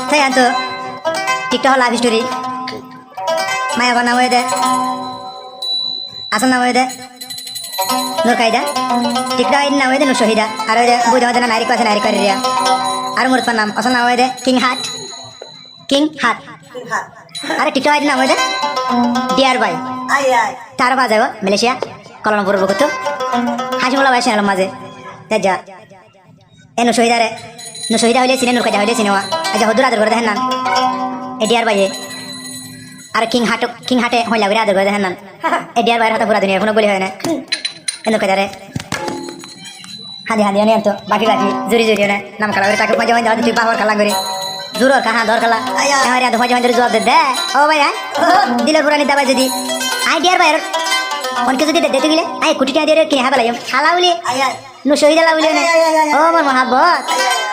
তাই আনতো TikTok love story মায়া বানা হয়ে দে আসল নাম হয়ে দে নূর কায়দা টিকটক আইডি নাম হয়ে দে নূর শহীদা আর ওই বুঝে মধ্যে নারী আছে নারী করে রিয়া আর মোর নাম আসল নাম হয়ে দে কিং হাট আরে টিকটক আইডি নাম হয়ে দে ডিয়ার ভাই তার বাজে মালয়েশিয়া কলমপুর বকুত হাসিমুল্লা ভাই সিনেমার মাঝে দেখ যা এ নূর শহীদা হইলে সিনে নূর কায়দা হইলে সিনেমা আচ্ছা হদুর আদর করে দেখেন নান এ ডিয়ার ভাইয়ে আর কিং হাটে হইলা করে আদর করে দেখেন নান এ ডিয়ার ভাইয়ের হাতে পুরা দুনিয়া কোনো বলি হয় না এ নূর কায়দারে হাঁদি অনেক তো বাকি জুরি না নাম কালা করে তাকে মাঝে মাঝে তুই বাবার কালা করে জোর কাহা ধর কালা আমার এত মাঝে মাঝে জবাব দে ও ভাই দিলের পুরানি দাবাই যদি আই ডিয়ার ভাইয়ের অনেকে যদি দিতে গেলে আই কোটি টাকা দিয়ে কিনে হাতে লাগি খালা বলি নু শহীদ আলা বলি ও মোর মহাব্বত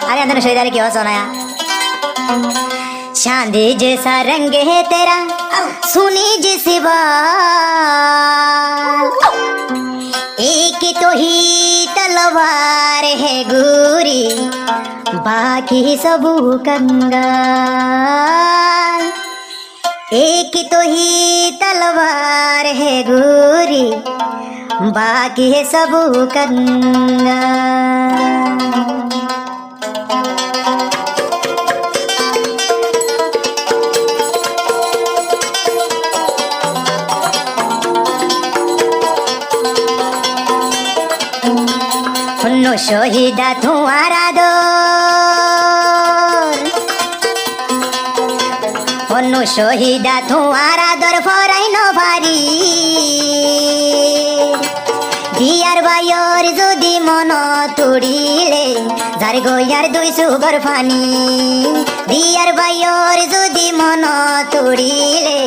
আরে अंदर शहीद की हो सोनाया चांदी जैसा रंग है तेरा सुनी जैसी बाल एक तो ही तलवार है गोरी बाकी सब कंगाल एक तो ही तलवार है गोरी बाकी है सब कंगाल শহীদা তোমারা দর অন্য শহীদা তোমারা দর ফরাই নভারি দিয়ার বায়র যদি মন তুড়িলে যার গইয়ার দুই সুগর ফানি দিয়ার বায়র যদি মন তুড়িলে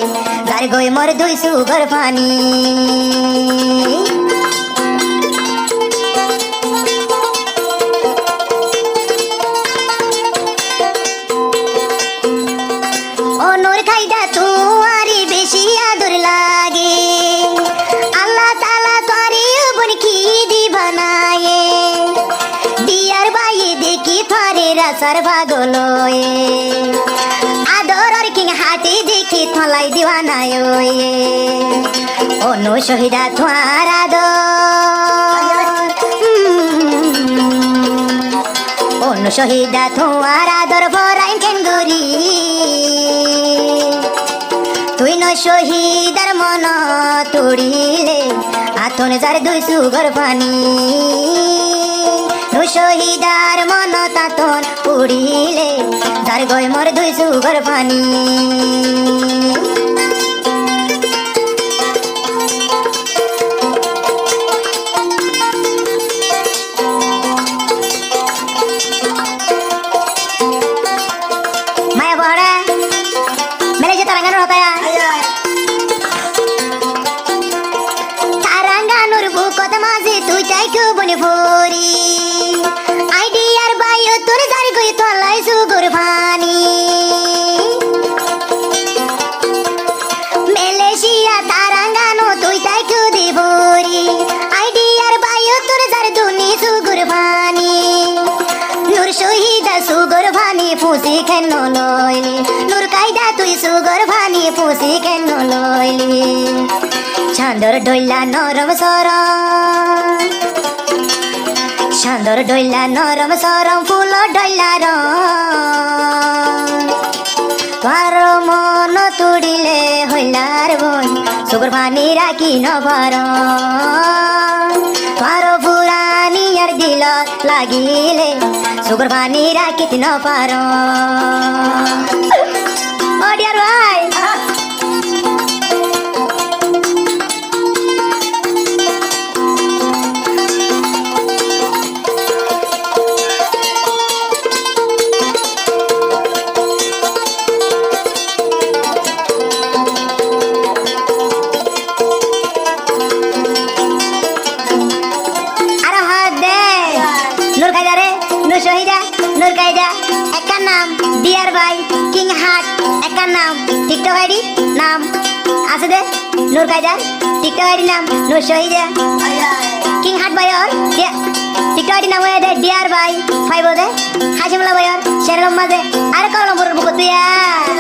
যার গই মোর দুই সুগর ফানি सर भागलोए आदर और किंग हाटी देखी थलाई दीवानायोए ओ नो शहीदा तुम्हारा दो ओ नो शहीदा तुम्हारा दर भराइन केंगुरी তুই ন শহীদার মন তুড়িলে আতন যার দুই সুগর পানি শহীদার মন তাতন পুড়িলে যার গয় মোর দুই সুগর পানি মায়া বড়া মেলে যে তারাঙ্গানোর হতায়া তারাঙ্গানোর বুকত মাঝে তুই চাই কেউ বনে ভরি ফুসি কেন লইলি নূর কায়দা তুই সুগর ভানি ফুসি কেন লইলি চাঁদর ডইলা নরম সরম চাঁদর ডইলা নরম সরম ফুল ডইলা রং তোর মন তুড়িলে হইলার বই সুগর ভানি রাখি নভর তোর পুরানি আর দিল লাগিলে সুগর পানি রাখিত ন পারো ও ডিয়ার ভাই শহীদা নূর কায়দা একার নাম ডিয়ার ভাই কিং হাট একার নাম টিকটক আইডি নাম আছে দে নূর কায়দা টিকটক আইডি নাম নূর শহীদা কিং হাট ভাইয়র টিকটক আইডি নাম হয়ে দে ডিয়ার ভাই ফাইভ দে হাসিমুল্লা ভাইয়র শেরলম মাঝে আর কলমপুরের বুকুত प्यार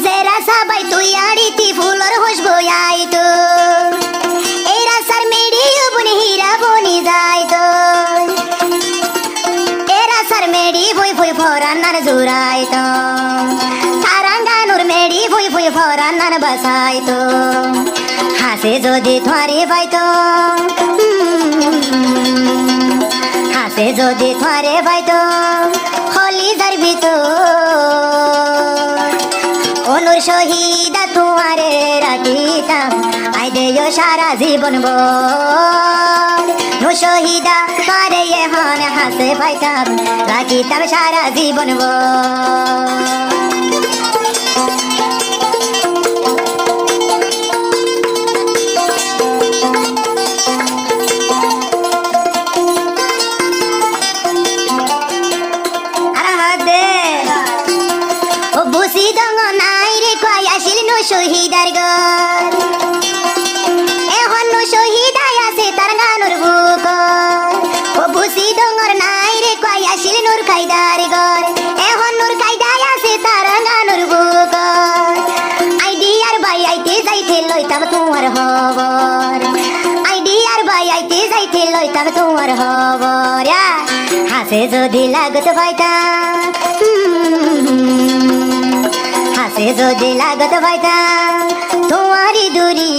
जरा सबाई तू याडी ती फुलर खुशबू आइतो एरा सर मेडी बुनी हीरा बुनी जाइतो एरा सर मेडी फुई फुई फोरान्नार जुराइतो तारांगानुर मेडी फुई फुई फोरान्नार बसाइतो हासे जोदी थ्वारी पाइतो हासे जोदी थ्वारे पाइतो होली दरबितो অনুর শহীদা তোমারে রাখিতাম আইদে সারা জীবন বল নু শহীদা পারে এখন হাসে পাইতাম রাখিতাম সারা জীবন বল শহীদার গর এখন নো শহীদ আছে তার গানুর বুক ও বুসি ডঙ্গর নাই রে কই আসিল নূর কায়দার গর এখন নূর কায়দা আছে তার গানুর বুক আইডিয়ার ভাই আইতে যাইতে লইতাম তোমার খবর আইডিয়ার ভাই আইতে যাইতে লইতাম তোমার খবর হাসে যদি লাগত পাইতাম হাসে যদি লাগত পাইতাম তোমারি দূরি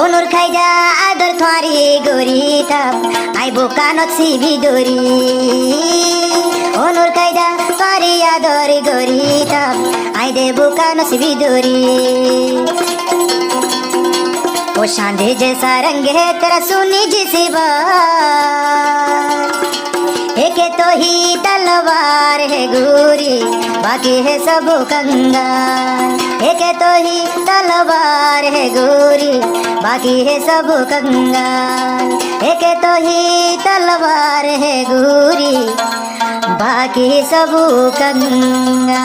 অনুর খাইদা আদর থারি গরিতাম আই বোকানত সিবি দরি অনুর খাইদা থারি আদর গরিতাম আই দে বোকানত সিবি দরি ओ शांधे जैसा रंग है तेरा सोने जैसे बाल एक तो ही तलवार है गोरी बाकी है सब कंगाल एक तो ही तलवार है गोरी बाकी है सब कंगाल एक तो ही तलवार है गोरी बाकी सब कंगाल